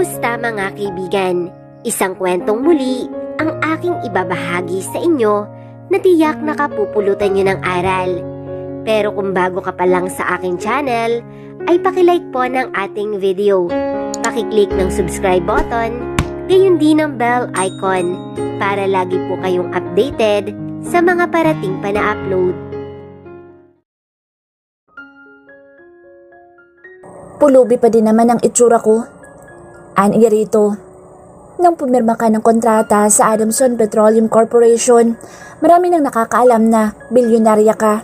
Kumusta mga kaibigan? Isang kwentong muli ang aking ibabahagi sa inyo na tiyak nakapupulutan nyo ng aral. Pero kung bago ka pa lang sa aking channel, ay pakilike po ng ating video. Pakiclick ng subscribe button, gayon din ang bell icon para lagi po kayong updated sa mga parating pa na upload. Pulubi pa din naman ang itsura ko. Ani rito. Nang pumirma ka ng kontrata sa Adamson Petroleum Corporation, marami nang nakakaalam na bilyonarya ka.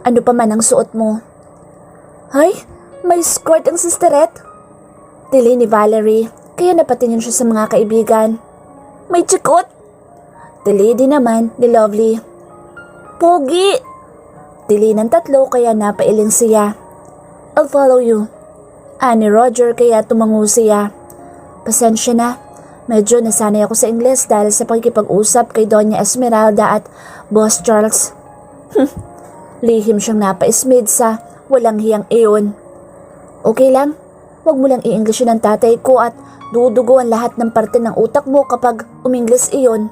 Ano pa man ang suot mo. Hay, may skirt ang sisteret. Tili ni Valerie, kaya napatingin siya sa mga kaibigan. May tsikot. Tili din naman ni Lovely. Pogi. Tili ng tatlo kaya napailing siya. I'll follow you. Ani Roger kaya tumango siya. Pasensya na, medyo nasanay ako sa Ingles dahil sa pakikipag-usap kay Doña Esmeralda at Boss Charles. Lihim siyang napaismid sa walang hiyang iyon. Okay lang, wag mo lang i-Englishin ng tatay ko at dudugo ang lahat ng parte ng utak mo kapag umingles iyon.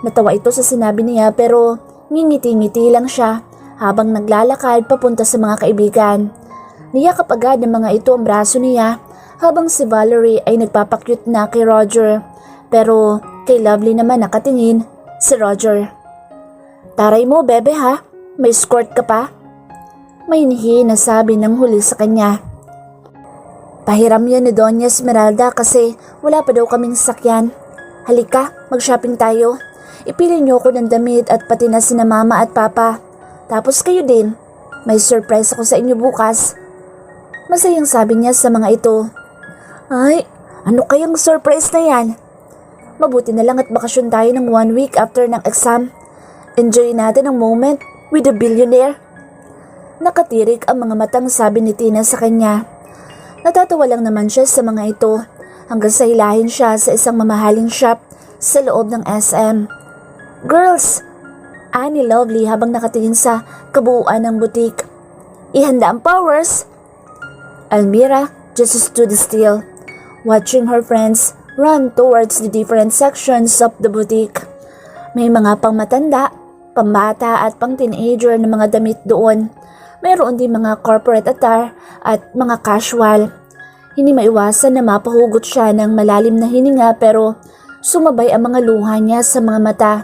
Natawa ito sa sinabi niya pero ngingiti-ngiti lang siya habang naglalakad papunta sa mga kaibigan. Niyakap agad ng mga ito ang braso niya habang si Valerie ay nagpapakyut na kay Roger. Pero kay Lovely naman nakatingin si Roger. Taray mo bebe ha, may skirt ka pa? May nihi na sabi ng huli sa kanya. Pahiram yan ni Doña Esmeralda kasi wala pa daw kaming sasakyan. Halika, mag-shopping tayo. Ipili niyo ako ng damit at pati na sina mama at papa. Tapos kayo din. May surprise ako sa inyo bukas. Masayang sabi niya sa mga ito. Ay, ano kayang surprise na yan? Mabuti na lang at bakasyon tayo ng 1 week after ng exam. Enjoy natin ang moment with a billionaire. Nakatirik ang mga matang sabi ni Tina sa kanya. Natatawa lang naman siya sa mga ito hanggang sa hilahin siya sa isang mamahaling shop sa loob ng SM. Girls! Ani Lovely habang nakatingin sa kabuuan ng butik. Ihanda ang powers! Almira just stood still, watching her friends run towards the different sections of the boutique. May mga pangmatanda, pambata at pang-teenager na mga damit doon. Mayroon din mga corporate attire at mga casual. Hindi maiwasan na mapahugot siya ng malalim na hininga pero sumabay ang mga luha niya sa mga mata.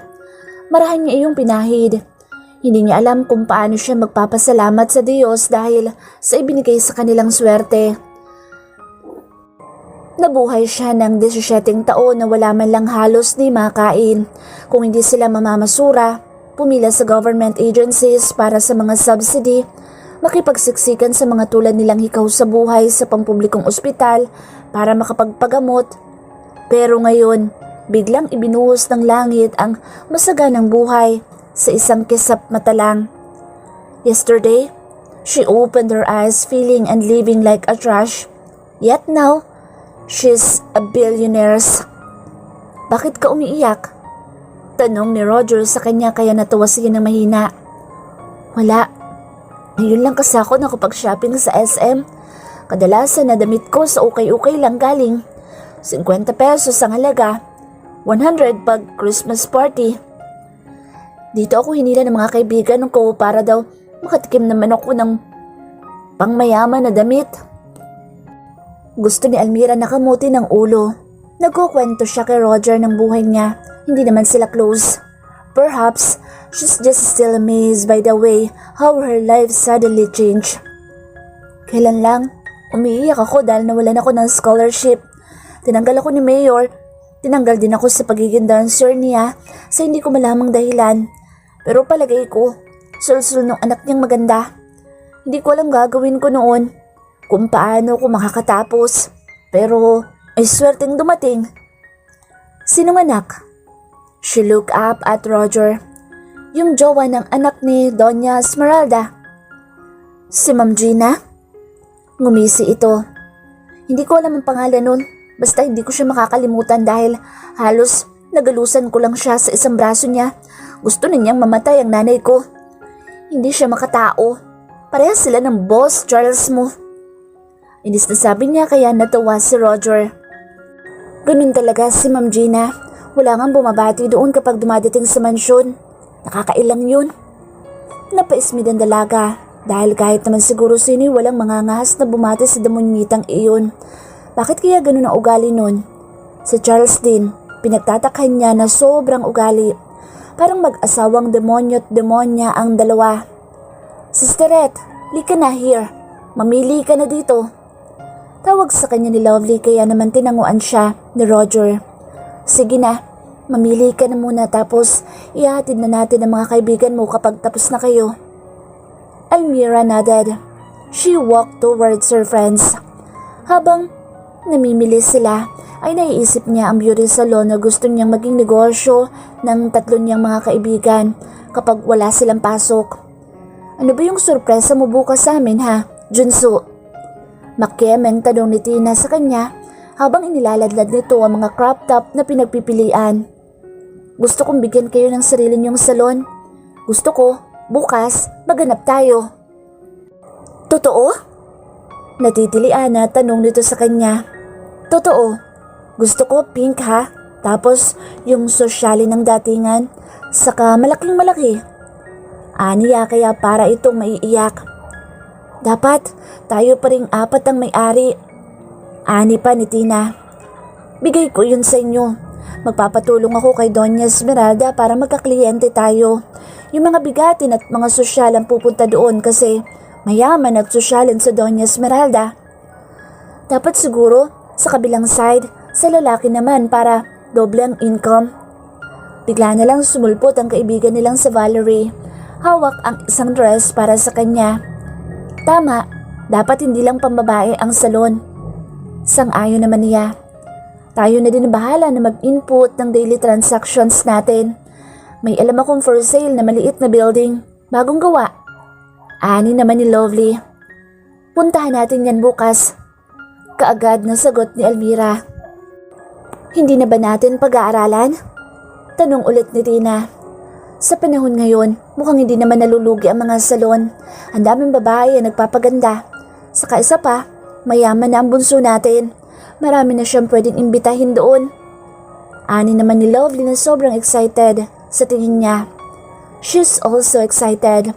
Marahan niya iyong pinahid. Hindi niya alam kung paano siya magpapasalamat sa Diyos dahil sa ibinigay sa kanilang swerte. Nabuhay siya ng 17 taon na wala man lang halos ni makain. Kung hindi sila mamamasura, pumila sa government agencies para sa mga subsidy, makipagsiksikan sa mga tulad nilang hikaw sa buhay sa pampublikong ospital para makapagpagamot. Pero ngayon, biglang ibinuhos ng langit ang masaganang buhay sa isang kisap mata lang. Yesterday, she opened her eyes feeling and living like a trash. Yet now, she's a billionaire. Bakit ka umiiyak? Tanong ni Roger sa kanya kaya natawa siya ng mahina. Wala. Ngayon lang kasi ako nakapag-shopping sa SM. Kadalasan na damit ko sa ukay-ukay lang galing. 50 pesos ang halaga. 100 pag Christmas party. Dito ako hinila ng mga kaibigan ko para daw makatikim naman ako ng pangmayaman na damit. Gusto ni Almira nakamuti ng ulo. Nagkukwento siya kay Roger ng buhay niya. Hindi naman sila close. Perhaps, she's just still amazed by the way how her life suddenly changed. Kailan lang, umiiyak ako dahil nawalan ako ng scholarship. Tinanggal ako ni Mayor. Tinanggal din ako sa pagiging dancer niya sa hindi ko malamang dahilan. Pero palagay ko, sulsul ng anak niyang maganda. Hindi ko alam gagawin ko noon kung paano ko makakatapos. Pero ay swerteng dumating. Sinong anak? She looked up at Roger, yung jowa ng anak ni Doña Esmeralda. Si Ma'am Gina? Ngumisi ito. Hindi ko alam ang pangalan nun, basta hindi ko siya makakalimutan dahil halos nagalusan ko lang siya sa isang braso niya. Gusto niyang mamatay ang nanay ko. Hindi siya makatao. Parehas sila ng Boss Charles mo. Inis na sabi niya kaya natawa si Roger. Ganun talaga si Ma'am Gina. Wala nga bumabati doon kapag dumadating sa mansyon. Nakakailang yun. Napaismid ang dalaga dahil kahit naman siguro sino'y walang mangangahas na bumati sa demonyitang iyon. Bakit kaya ganun ang ugali nun? Si Charles din, pinagtatakhan niya na sobrang ugali. Parang mag-asawang demonyo at demonya ang dalawa. Sisteret, lika na here. Mamili ka na dito. Tawag sa kanya ni Lovely kaya naman tinanguan siya ni Roger. Sige na, mamili ka na muna tapos ihatid na natin ang mga kaibigan mo kapag tapos na kayo. Almira nodded. She walked towards her friends. Habang namimili sila, ay naiisip niya ang beauty salon na gusto niyang maging negosyo ng tatlo niyang mga kaibigan kapag wala silang pasok. Ano ba yung sorpresa mo bukas sa amin ha, Junso? Makiamang tanong ni Tina sa kanya habang inilaladlad nito ang mga crop top na pinagpipilian. Gusto kong bigyan kayo ng sarili niyong salon. Gusto ko, bukas, maganap tayo. Totoo? Natitilian na tanong nito sa kanya. Totoo. Gusto ko pink ha, tapos yung sosyali ng datingan, saka malaking malaki. Aniya kaya para itong maiiyak. Dapat tayo pa ring apat ang may-ari. Ani pa ni Tina. Bigay ko yun sa inyo. Magpapatulong ako kay Doña Esmeralda para magkakliyente tayo. Yung mga bigatin at mga sosyal ang pupunta doon kasi mayaman at sosyalin sa Doña Esmeralda. Dapat siguro sa kabilang side, sa lalaki naman para doble ang income. Bigla na lang sumulpot ang kaibigan nilang sa Valerie. Hawak ang isang dress para sa kanya. Tama, dapat hindi lang pambabae ang salon. Sang-ayon naman niya. Tayo na din bahala na mag-input ng daily transactions natin. May alam akong for sale na maliit na building, bagong gawa. Ani naman ni Lovely. Puntahan natin yan bukas. Kaagad na sagot ni Almira. Hindi na ba natin pag-aaralan? Tanong ulit ni Tina. Sa panahon ngayon, mukhang hindi naman nalulugi ang mga salon. Ang daming babae ang nagpapaganda. Saka isa pa, mayaman na ang bunso natin. Marami na siyang pwedeng imbitahin doon. Ani naman ni Lovely na sobrang excited sa tingin niya. She's also excited.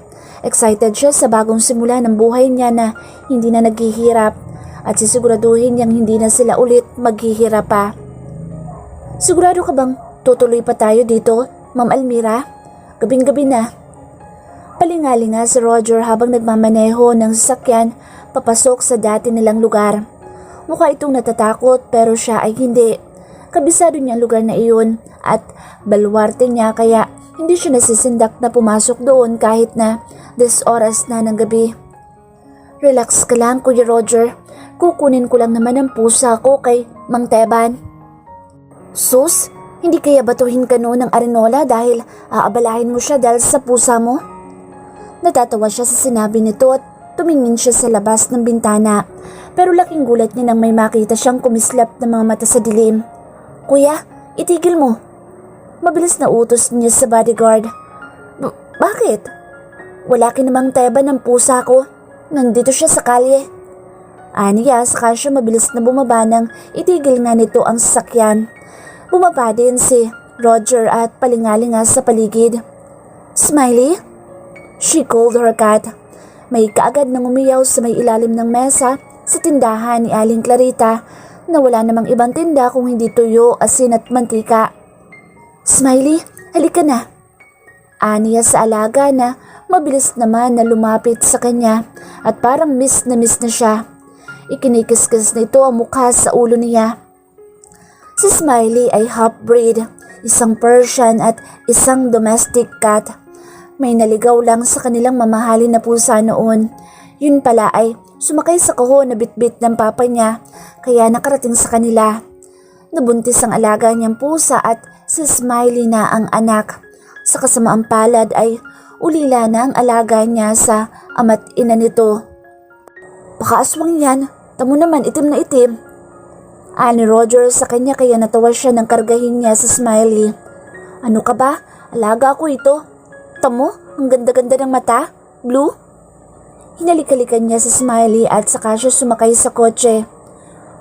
Excited siya sa bagong simula ng buhay niya na hindi na naghihirap at sisiguraduhin niyang hindi na sila ulit maghihirap pa. Sigurado ka bang tutuloy pa tayo dito, Ma'am Almira? Gabing-gabi na. Palingali nga si Roger habang nagmamaneho ng sasakyan papasok sa dati nilang lugar. Mukha itong natatakot pero siya ay hindi. Kabisado niya ang lugar na iyon at balwarte niya kaya hindi siya nasisindak na pumasok doon kahit na 10 oras na ng gabi. Relax ka lang, Kuya Roger. Kukunin ko lang naman ang pusa ko kay Mang Teban. Sus, hindi kaya batuhin ka noon ng arenola dahil aabalahin mo siya dahil sa pusa mo? Natatawa siya sa sinabi nito at tumingin siya sa labas ng bintana pero laking gulat niya nang may makita siyang kumislap ng mga mata sa dilim. Kuya, itigil mo. Mabilis na utos niya sa bodyguard. Bakit? Wala kinamang teba ng pusa ko. Nandito siya sa kalye. Aniya saka siya mabilis na bumaba nang itigil nga nito ang sasakyan. Bumaba din si Roger at palingali nga sa paligid. Smiley? She called her cat. May kaagad nang umiyaw sa may ilalim ng mesa sa tindahan ni Aling Clarita na wala namang ibang tinda kung hindi tuyo, asin at mantika. Smiley, halika na. Aniya sa alaga na mabilis naman na lumapit sa kanya at parang miss na siya. Ikinikiskis nito ang mukha sa ulo niya. Si Smiley ay half-breed, isang Persian at isang domestic cat. May naligaw lang sa kanilang mamahalin na pusa noon. Yun pala ay sumakay sa kahon na bitbit ng papa niya kaya nakarating sa kanila. Nabuntis ang alaga niyang pusa at si Smiley na ang anak. Sa kasamaang palad ay ulila na ang alaga niya sa ama't ina nito. Pakaaswang yan, tamo naman itim na itim. Ani Roger sa kanya kaya natawa siya nang kargahin niya sa Smiley. Ano ka ba? Alaga ko ito. Tamo, ang ganda-ganda ng mata. Blue? Hinalik-halikan niya si Smiley at saka siya sumakay sa kotse.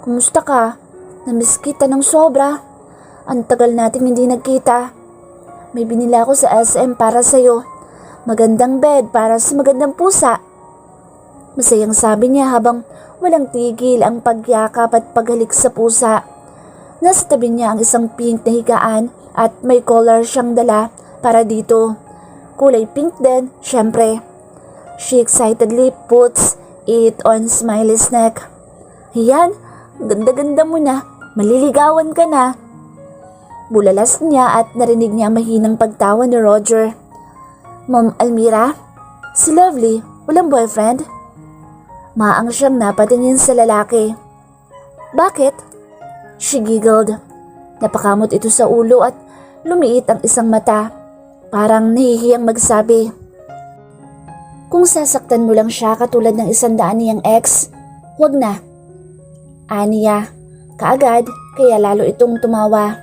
Kumusta ka? Namiss kita ng sobra. Ang tagal nating hindi nagkita. May binili ako sa SM para sa'yo. Magandang bed para sa magandang pusa. Masayang sabi niya habang walang tigil ang pagyakap at paghalik sa pusa. Nasa tabi niya ang isang pink na higaan at may collar siyang dala para dito. Kulay pink din, syempre. She excitedly puts it on Smiley's neck. Yan, ganda-ganda mo na. Maliligawan ka na. Bulalas niya at narinig niya ang mahinang pagtawa ni Roger. Ma'am Almira, si Lovely, walang boyfriend? Maang siyang napatingin sa lalaki. Bakit? She giggled. Napakamot ito sa ulo at lumiit ang isang mata. Parang nahihiyang magsabi. Kung sasaktan mo lang siya katulad ng 100 niyang ex, huwag na. Aniya, kaagad kaya lalo itong tumawa.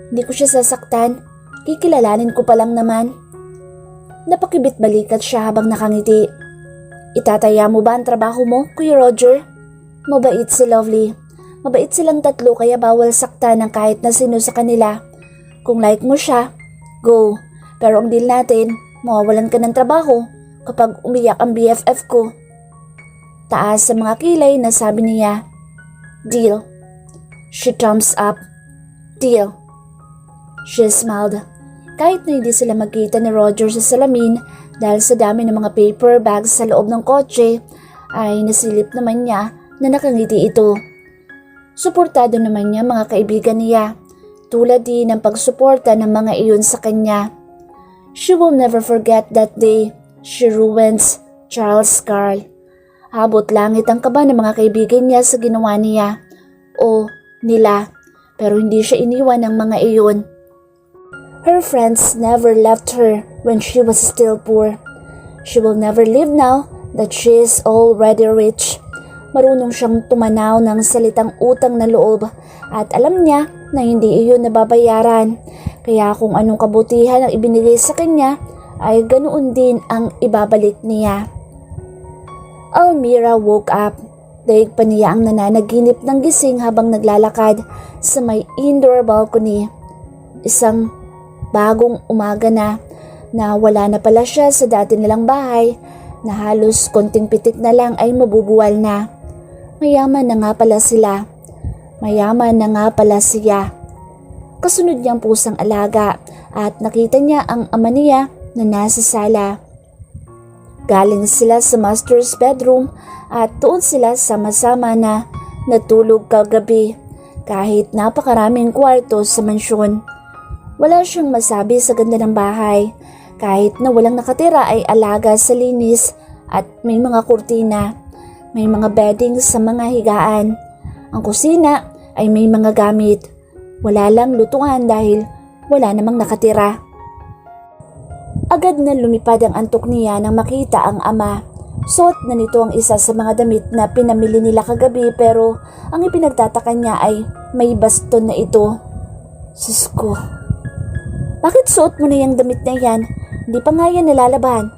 Hindi ko siya sasaktan, kikilalanin ko pa lang naman. Napakibit balikat siya habang nakangiti. Itataya mo ba ang trabaho mo, Kuya Roger? Mabait si Lovely. Mabait silang tatlo kaya bawal saktan ng kahit na sino sa kanila. Kung like mo siya, go. Pero ang deal natin, mawawalan ka ng trabaho kapag umiyak ang BFF ko. Taas sa mga kilay na sabi niya, Deal. She thumbs up. Deal. She smiled. Kahit na hindi sila magkita ni Roger sa salamin dahil sa dami ng mga paper bags sa loob ng kotse, ay nasilip naman niya na nakangiti ito. Suportado naman niya mga kaibigan niya, tulad din ng pagsuporta ng mga iyon sa kanya. She will never forget that day she ruins Charles Carl. Abot langit ang kaba ng mga kaibigan niya sa ginawa niya o nila, pero hindi siya iniwan ng mga iyon. Her friends never left her when she was still poor. She will never leave now that she is already rich. Marunong siyang tumanaw ng salitang utang na loob at alam niya na hindi iyon nababayaran. Kaya kung anong kabutihan ang ibinigay sa kanya ay ganoon din ang ibabalik niya. Almira woke up. Daig pa niya ang nananaginip ng gising habang naglalakad sa may indoor balcony. Isang bagong umaga na wala na pala siya sa dati nilang bahay na halos konting pitik na lang ay mabubuwal na. Mayaman na nga pala sila. Mayaman na nga pala siya. Kasunod niyang pusang alaga at nakita niya ang ama niya na nasa sala. Galing sila sa master's bedroom at doon sila sama-sama na natulog kagabi kahit napakaraming kwarto sa mansyon. Wala siyang masabi sa ganda ng bahay kahit na walang nakatira ay alaga sa linis at may mga kurtina, may mga bedding sa mga higaan. Ang kusina ay may mga gamit. Wala lang lutuan dahil wala namang nakatira. Agad na lumipad ang antok niya nang makita ang ama. Suot na nito ang isa sa mga damit na pinamili nila kagabi pero ang ipinagtataka niya ay may baston na ito. Sus ko. Bakit suot mo na yung damit na yan? Hindi pa nga yan nilalaban.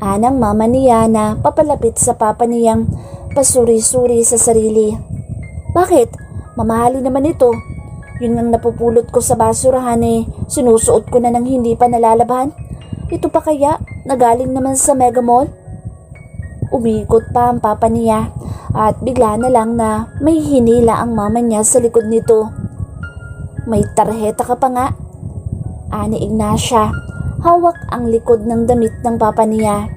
Anang mama niya na papalapit sa papa niyang pasuri-suri sa sarili. Bakit? Mamahali naman ito. Yun ang napupulot ko sa basurahan sinusuot ko na nang hindi pa nalalaban. Ito pa kaya nagaling naman sa Mega Mall? Umikot pa ang papa niya at bigla na lang na may hinila ang mama niya sa likod nito. May tarheta ka pa nga. Ani Ignacia, hawak ang likod ng damit ng papa niya.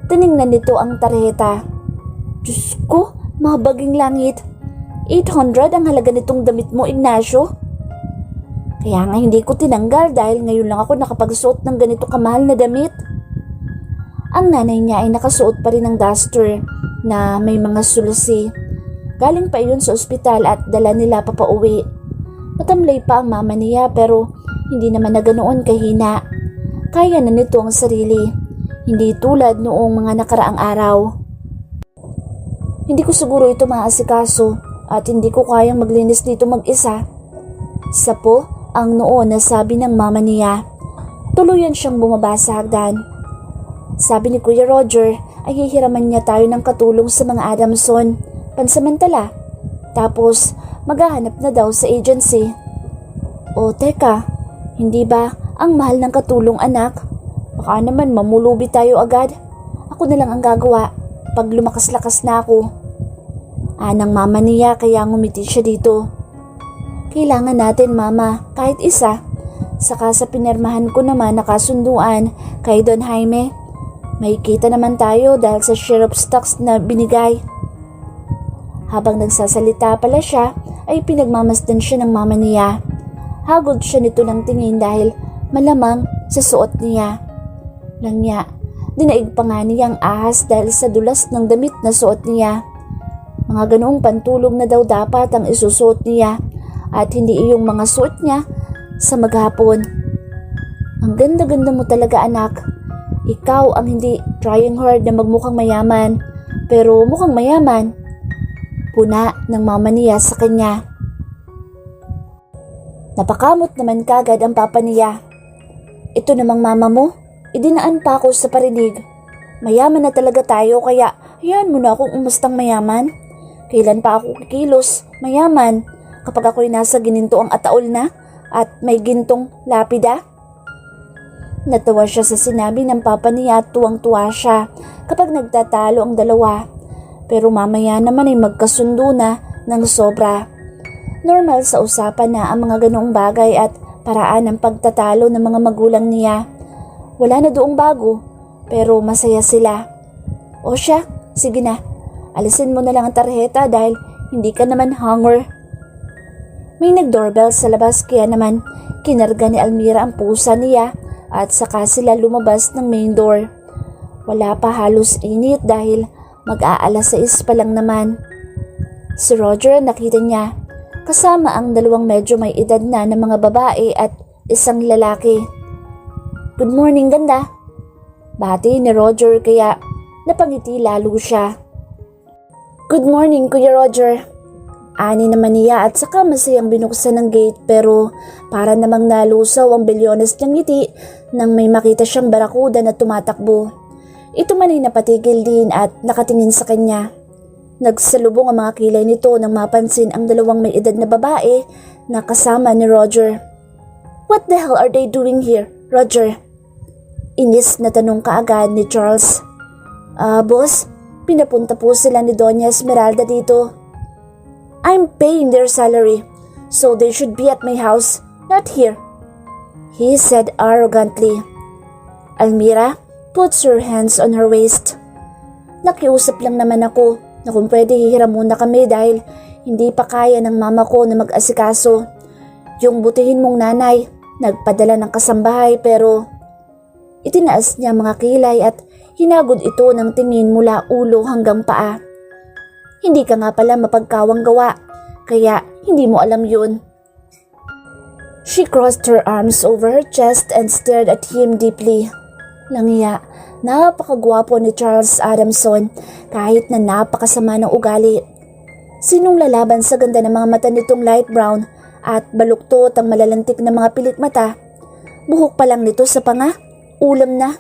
Tiningnan nito ang tarheta. Diyos ko, mabaging langit. 800 ang halaga nitong damit mo, Ignacio. Kaya nga hindi ko tinanggal dahil ngayon lang ako nakapagsuot ng ganito kamahal na damit. Ang nanay niya ay nakasuot pa rin ng duster na may mga sulusi. Galing pa iyon sa ospital at dala nila papauwi. Matamlay pa ang mama niya pero hindi naman na ganoon kahina. Kaya na nito ang sarili, hindi tulad noong mga nakaraang araw. Hindi ko siguro ito maasikaso at hindi ko kayang maglinis dito mag-isa. Sapo ang noon na sabi ng mama niya. Tuluyan siyang bumaba sa hagdan. Sabi ni Kuya Roger ay hihiraman niya tayo ng katulong sa mga Adamson, pansamantala. Tapos maghahanap na daw sa agency. O teka, hindi ba ang mahal ng katulong anak? Baka naman mamulubi tayo agad. Ako na lang ang gagawa pag lumakas-lakas na ako. Anang mama niya kaya ngumiti siya dito. Kailangan natin mama, kahit isa. Saka sa pinirmahan ko naman nakasunduan kay Don Jaime. May kita naman tayo dahil sa share of stocks na binigay. Habang nagsasalita pala siya ay pinagmamasdan siya ng mama niya. Hagod siya nito ng tingin dahil malamang sa suot niya. Langya, dinaig pa nga niya ang ahas dahil sa dulas ng damit na suot niya. Mga ganoong pantulog na daw dapat ang isusuot niya at hindi iyong mga suot niya sa maghapon. Ang ganda-ganda mo talaga anak. Ikaw ang hindi trying hard na magmukhang mayaman pero mukhang mayaman. Puna ng mama niya sa kanya. Napakamot naman kagad ang papa niya. Ito namang mama mo, idinaan pa ako sa parinig. Mayaman na talaga tayo kaya hayaan mo na akong umustang mayaman. Kailan pa ako kikilos, mayaman, kapag ako'y nasa ginintoang ataol na at may gintong lapida? Natawa siya sa sinabi ng papa niya at tuwang-tuwa siya kapag nagtatalo ang dalawa. Pero mamaya naman ay magkasundo na ng sobra. Normal sa usapan na ang mga ganoong bagay at paraan ng pagtatalo ng mga magulang niya. Wala na doong bago, pero masaya sila. O siya, sige na, alisin mo na lang ang tarjeta dahil hindi ka naman hunger. May nag-doorbell sa labas kaya naman kinarga ni Almira ang pusa niya at saka sila lumabas ng main door. Wala pa halos init dahil mag-aalas 6 pa lang naman. Si Roger nakita niya kasama ang dalawang medyo may edad na mga babae at isang lalaki. Good morning ganda. Bati ni Roger kaya napangiti lalo siya. Good morning Kuya Roger. Ani naman niya at saka masayang binuksan ng gate pero para namang nalusaw ang bilyones niyang ngiti nang may makita siyang barakuda na tumatakbo. Ito man ay napatigil din at nakatingin sa kanya. Nagsalubong ang mga kilay nito nang mapansin ang dalawang may edad na babae na kasama ni Roger. What the hell are they doing here, Roger? Inis na tanong kaagad ni Charles. Boss, pinapunta po sila ni Doña Esmeralda dito. I'm paying their salary, so they should be at my house, not here, he said arrogantly. Almira puts her hands on her waist. Nakiusap lang naman ako na kung pwede hihiram muna kami dahil hindi pa kaya ng mama ko na mag-asikaso. Yung butihin mong nanay, nagpadala ng kasambahay pero itinaas niya mga kilay at hinagod ito ng tingin mula ulo hanggang paa. Hindi ka nga pala mapagkawang gawa, kaya hindi mo alam yun. She crossed her arms over her chest and stared at him deeply. Langya, napakagwapo ni Charles Adamson kahit na napakasama ng ugali. Sinong lalaban sa ganda ng mga mata nitong light brown at baluktot ang malalantik na mga pilik mata? Buhok pa lang nito sa panga, ulam na.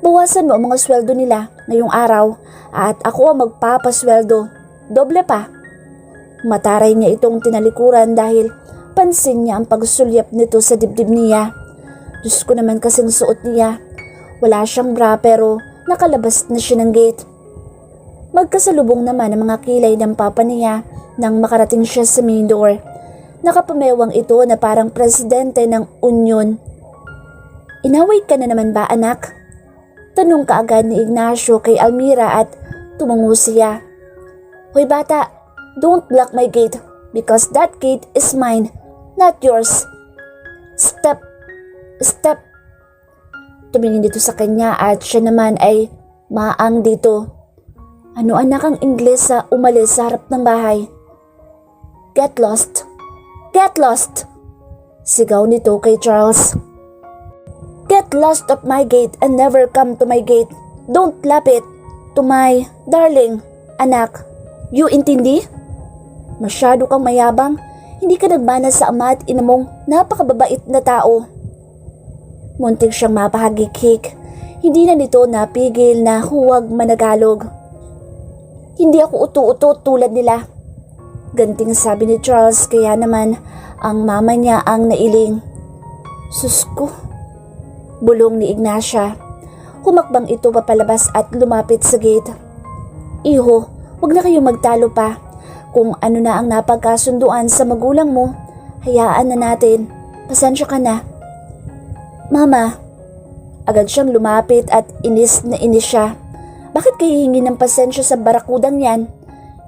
Bawasan mo ang mga sweldo nila ngayong araw at ako ang magpapasweldo. Doble pa. Mataray niya itong tinalikuran dahil pansin niya ang pagsulyap nito sa dibdib niya. Diyos ko naman kasing suot niya. Wala siyang bra pero nakalabas na siya ng gate. Magkasalubong naman ang mga kilay ng papa niya nang makarating siya sa main door. Nakapamewang ito na parang presidente ng union. Inaway ka na naman ba anak? Tanong kaagad ni Ignacio kay Almira at tumango siya. Hoy bata, don't block my gate because that gate is mine, not yours. Step. Tumingin dito sa kanya at siya naman ay maang dito. Ano anak ang Ingles sa umalis sa harap ng bahay? Get lost. Get lost! Sigaw nito kay Charles. Get lost of my gate and never come to my gate. Don't lap it to my darling anak. You intindi? Masyado kang mayabang. Hindi ka nagmana sa ama at ina mong napakababait na tao. Muntik siyang mapahagik-hik. Hindi na nito napigil na huwag managalog. Hindi ako uto-uto tulad nila. Ganting sabi ni Charles, kaya naman ang mama niya ang nailing. Sus ko, bulong ni Ignacia. Humakbang ito papalabas at lumapit sa gate. Iho, wag na kayong magtalo pa. Kung ano na ang napagkasunduan sa magulang mo, hayaan na natin. Pasensya ka na. Mama, agad siyang lumapit at inis na inis siya. Bakit kayo hihingi ng pasensya sa barakudang yan?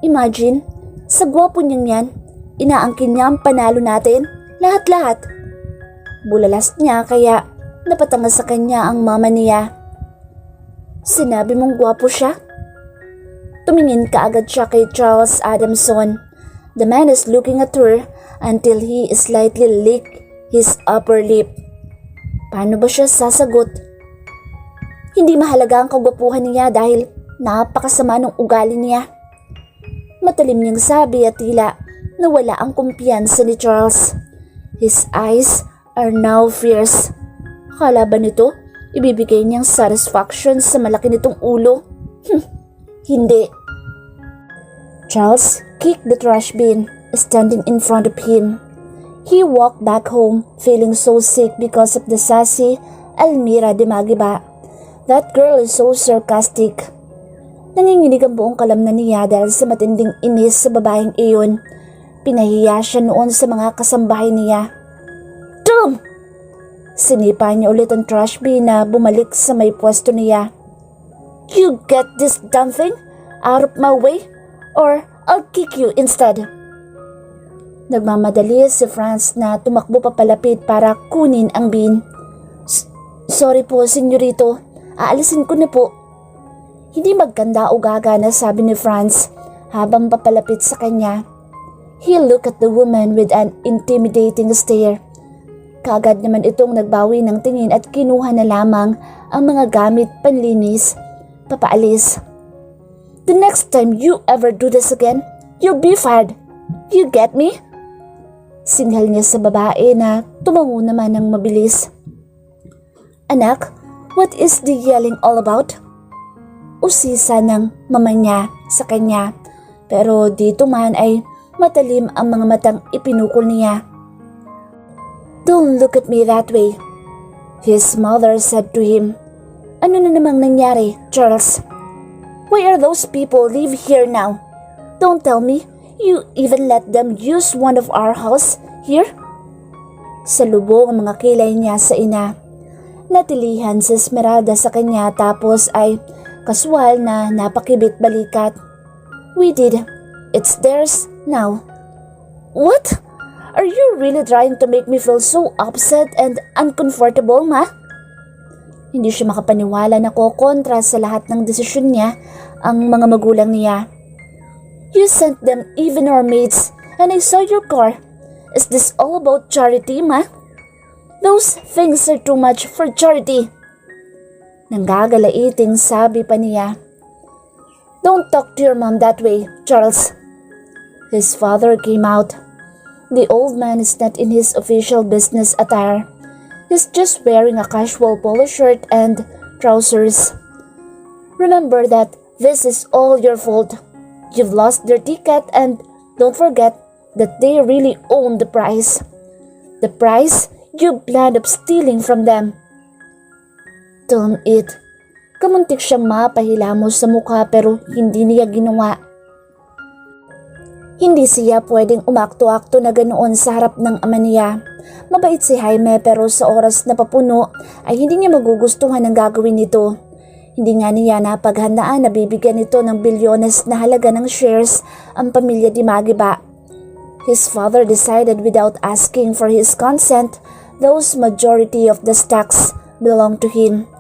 Imagine, sa gwapo niyang yan, inaangkin niya ang panalo natin, lahat-lahat. Bulalas niya kaya napatanga sa kanya ang mama niya. Sinabi mong gwapo siya? Tumingin kaagad siya kay Charles Adamson. The man is looking at her until he slightly licked his upper lip. Paano ba siya sasagot? Hindi mahalaga ang kagwapuhan niya dahil napakasama ng ugali niya. Matalim niyang sabi at tila nawala ang kumpiyansa ni Charles. His eyes are now fierce. Akala ba nito ibibigay niyang satisfaction sa malaki nitong ulo? Hindi. Charles kicked the trash bin, standing in front of him. He walked back home, feeling so sick because of the sassy Elmira de Magiba. That girl is so sarcastic. Nanginginig ang buong kalamnan niya dahil sa matinding inis sa babaeng iyon. Pinahiya siya noon sa mga kasambahay niya. Tom! Sinipa niya ulit ang trash bin na bumalik sa may pwesto niya. You get this damn thing out of my way or I'll kick you instead. Nagmamadali si Franz na tumakbo papalapit para kunin ang bin. Sorry po, senyorito. Aalisin ko na po. Hindi magkanda o gaga na sabi ni Franz habang papalapit sa kanya. He looked at the woman with an intimidating stare. Kaagad naman itong nagbawi ng tingin at kinuha na lamang ang mga gamit panlinis. Papaalis. The next time you ever do this again, you'll be fired. You get me? Singhal niya sa babae na tumango naman ng mabilis. Anak, what is the yelling all about? Usisa ng mama niya sa kanya, pero dito man ay matalim ang mga matang ipinukol niya. Don't look at me that way, his mother said to him. Ano na namang nangyari, Charles? Why are those people live here now? Don't tell me you even let them use one of our house here? Salubong ang mga kilay niya sa ina. Natilihan si Esmeralda sa kanya tapos ay kaswal na napakibit balikat. We did. It's theirs now. What? Are you really trying to make me feel so upset and uncomfortable, ma? Hindi siya makapaniwala na kokontra sa lahat ng desisyon niya ang mga magulang niya. You sent them even our maids and I saw your car. Is this all about charity, ma? Those things are too much for charity. Nanggagalaiting sabi pa niya. Don't talk to your mom that way, Charles. His father came out. The old man is not in his official business attire. He's just wearing a casual polo shirt and trousers. Remember that this is all your fault. You've lost their ticket and don't forget that they really own the prize. The prize you planned of stealing from them. Damn it. Kamuntik siyang mapahilamos sa mukha pero hindi niya ginawa. Hindi siya pwedeng umakto-akto na ganoon sa harap ng ama niya. Mabait si Jaime pero sa oras na papuno ay hindi niya magugustuhan ang gagawin nito. Hindi nga niya napaghandaan na bibigyan ito ng bilyones na halaga ng shares ang pamilya Di Magiba. His father decided without asking for his consent, those majority of the stocks belong to him.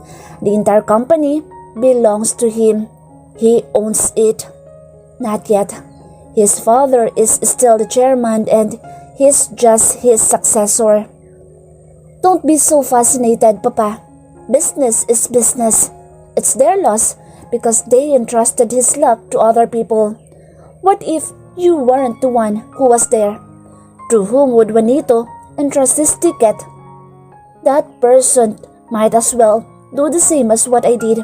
The entire company belongs to him. He owns it. Not yet. His father is still the chairman and he's just his successor. Don't be so fascinated, Papa. Business is business. It's their loss because they entrusted his luck to other people. What if you weren't the one who was there? To whom would Juanito entrust his ticket? That person might as well do the same as what I did.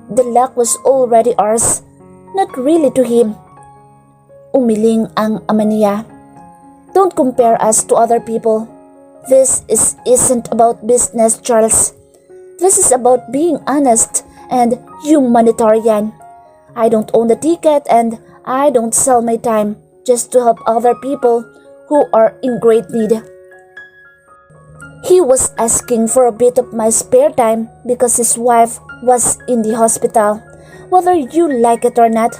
The luck was already ours, not really to him. Umiling ang ama niya. Don't compare us to other people. This isn't about business, Charles. This is about being honest and humanitarian. I don't own the ticket and I don't sell my time just to help other people who are in great need. He was asking for a bit of my spare time because his wife was in the hospital. Whether you like it or not,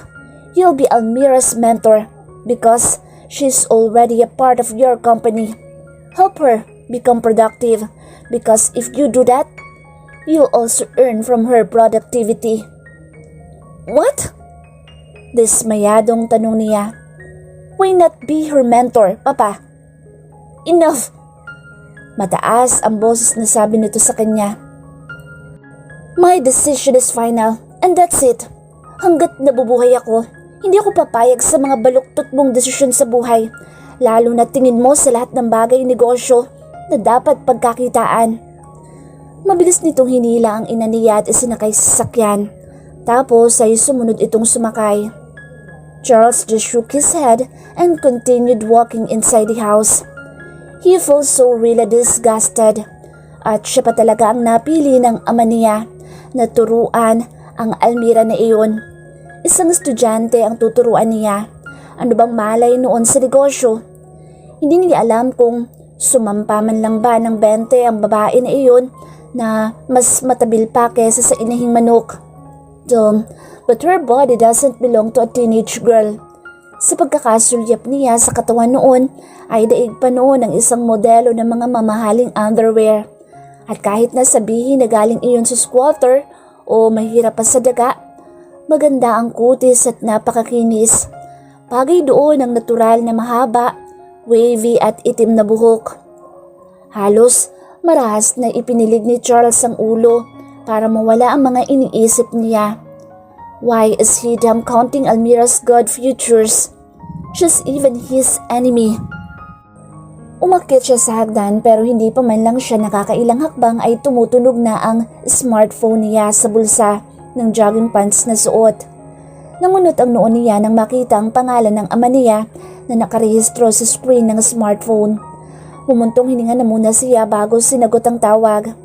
you'll be Almira's mentor because she's already a part of your company. Help her become productive because if you do that, you'll also earn from her productivity. What? Dismayadong tanong niya. Why not be her mentor, Papa? Enough! Mataas ang boses na sabi nito sa kanya. My decision is final and that's it. Hanggat nabubuhay ako, hindi ako papayag sa mga baluktot mong desisyon sa buhay. Lalo na tingin mo sa lahat ng bagay negosyo na dapat pagkakitaan. Mabilis nitong hinila ang ina niya at isinakay sa sasakyan. Tapos ay sumunod itong sumakay. Charles just shook his head and continued walking inside the house. He felt so really disgusted. At siya pa talaga ang napili ng ama niya na turuan ang Almira na iyon. Isang estudyante ang tuturuan niya. Ano bang malay noon sa negosyo? Hindi niya alam kung sumampa man lang ba ng 20 ang babae na iyon na mas matabil pa kesa sa inahing manok. But her body doesn't belong to a teenage girl. Sa pagkakasulyap niya sa katawan noon ay daig pa noon ang isang modelo ng mga mamahaling underwear. At kahit na sabihin na galing iyon sa squatter o mahirap pa sa daga, maganda ang kutis at napakakinis. Bagay doon ang natural na mahaba, wavy at itim na buhok. Halos marahas na ipinilig ni Charles ang ulo para mawala ang mga iniisip niya. Why is he damn counting Almira's good futures? She's even his enemy. Umakyat siya sa hagdan pero hindi pa man lang siya nakakailang hakbang ay tumutunog na ang smartphone niya sa bulsa ng jogging pants na suot. Nangunot ang noon niya nang makita ang pangalan ng ama niya na nakarehistro sa screen ng smartphone. Humuntong hininga na muna siya bago sinagot ang tawag.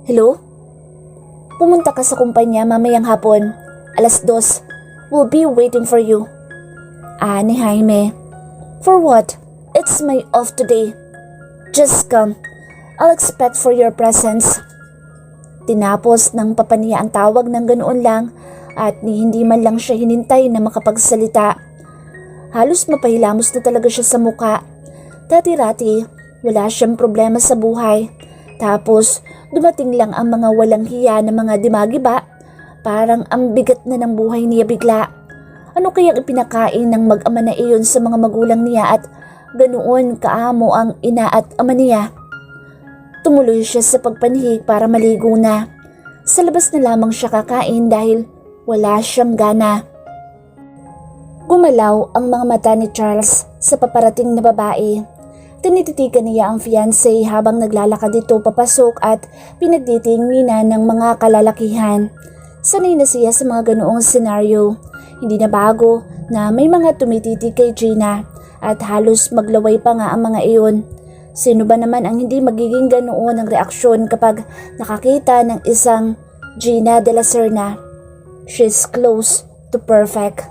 Hello? Pumunta ka sa kumpanya mamayang hapon. 2:00. We'll be waiting for you. Ni Jaime. For what? It's my off today. Just come. I'll expect for your presence. Tinapos ng papa niya ang tawag ng ganoon lang at hindi man lang siya hinintay na makapagsalita. Halos mapahilamos na talaga siya sa muka. Dati-rati, wala siyang problema sa buhay. Tapos, dumating lang ang mga walang hiya na mga dimagiba. Parang ang bigat na ng buhay niya bigla. Ano kayang ipinakain ng mag-ama na iyon sa mga magulang niya at ganoon kaamo ang ina at ama niya? Tumuloy siya sa pagpanhig para maligo na. Sa labas na lamang siya kakain dahil wala siyang gana. Gumalaw ang mga mata ni Charles sa paparating na babae. Tinititigan niya ang fiancé habang naglalakad ito papasok at pinagtitinginan ng mga kalalakihan. Sanay na siya sa mga ganoong senaryo. Hindi na bago na may mga tumititig kay Gina at halos maglaway pa nga ang mga iyon. Sino ba naman ang hindi magiging ganoon ang reaksyon kapag nakakita ng isang Gina de la Serna? She's close to perfect.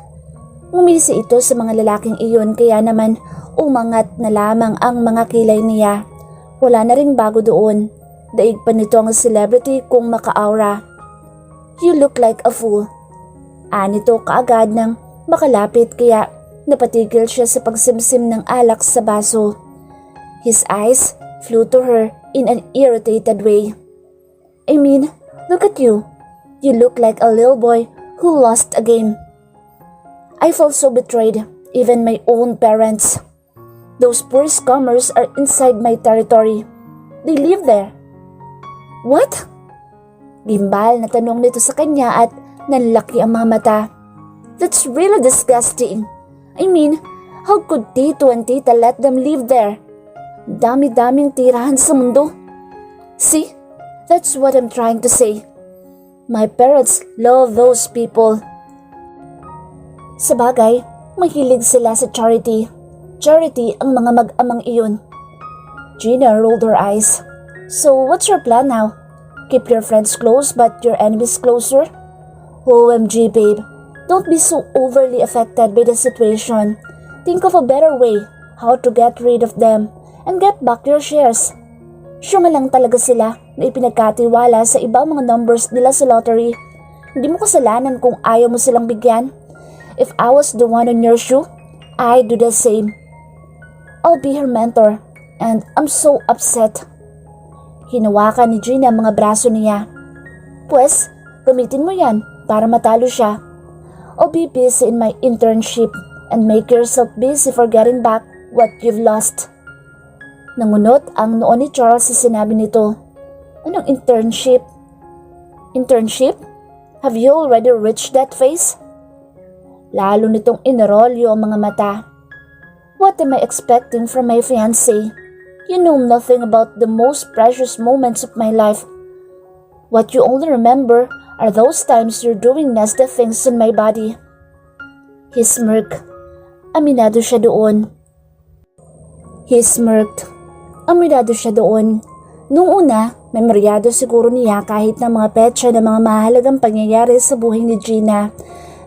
Umisi ito sa mga lalaking iyon kaya naman umangat na lamang ang mga kilay niya. Wala na ring bago doon. Daig pa nito ang celebrity kung maka-aura. You look like a fool. Nito kaagad nang makalapit kaya napatigil siya sa pagsimsim ng alak sa baso. His eyes flew to her in an irritated way. I mean, look at you. You look like a little boy who lost a game. I felt so betrayed, even my own parents. Those poor scammers are inside my territory. They live there. What? Gimbal na tanong nito sa kanya at nanlaki ang mga mata. That's really disgusting. I mean, how could Tito and Tita let them live there? Dami-daming tirahan sa mundo. See, that's what I'm trying to say. My parents love those people. Sa bagay, Mahilig sila sa charity. Charity ang mga mag-amang iyon. Gina rolled her eyes. So what's your plan now? Keep your friends close but your enemies closer? OMG babe, don't be so overly affected by the situation. Think of a better way how to get rid of them and get back your shares. Sure lang talaga sila na ipinagkatiwala sa ibang mga numbers nila sa lottery. Hindi mo kasalanan kung ayaw mo silang bigyan. If I was the one on your shoe, I'd do the same. I'll be her mentor and I'm so upset. Hinawakan ni Gina ang mga braso niya. Pues, gamitin mo yan para matalo siya. I'll be busy in my internship and make yourself busy for getting back what you've lost. Nangunot ang noo ni Charles sa sinabi nito. Anong internship? Internship? Have you already reached that phase? Lalo nitong inarolyo ang mga mata. What am I expecting from my fiancé? You know nothing about the most precious moments of my life. What you only remember are those times you're doing nasty things on my body. He smirked. Aminado siya doon. Noong una, memoryado siguro niya kahit na mga petsa ng mga mahalagang pangyayari sa buhay ni Gina.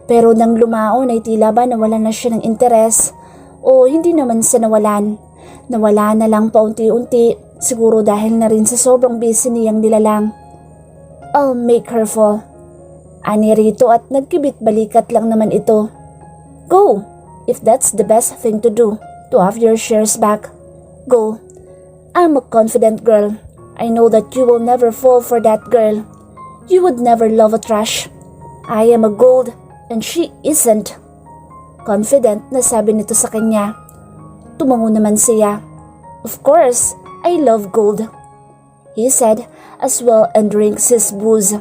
Pero nang lumaon ay tila ba nawalan na siya ng interes o hindi naman siya nawalan. Nawala na lang paunti-unti, siguro dahil na rin sa sobrang busy niyang nilalang. I'll make her fall. Ani rito at nagkibit balikat lang naman ito. Go, if that's the best thing to do, to have your shares back. Go. I'm a confident girl. I know that you will never fall for that girl. You would never love a trash. I am a gold and she isn't. Confident na sabi nito sa kanya. Tumango naman siya. Of course, I love gold, he said as well and drinks his booze.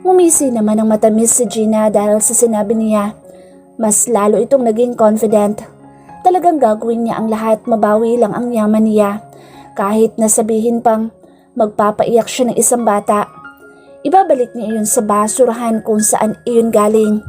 Ngumisi naman ang matamis si Gina dahil sa sinabi niya. Mas lalo itong naging confident. Talagang gagawin niya ang lahat, mabawi lang ang yaman niya. Kahit nasabihin pang magpapaiyak siya ng isang bata. Ibabalik niya iyon sa basurahan kung saan iyon galing.